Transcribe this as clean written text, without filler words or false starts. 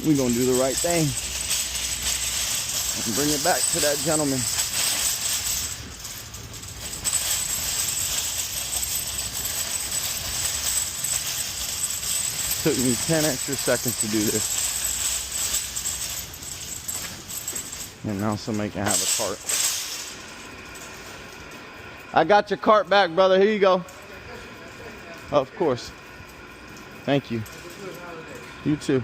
We're gonna do the right thing and bring it back to that gentleman. Took me 10 extra seconds to do this. And now somebody can have a cart. I got your cart back, brother. Here you go. Of course. Thank you. You too.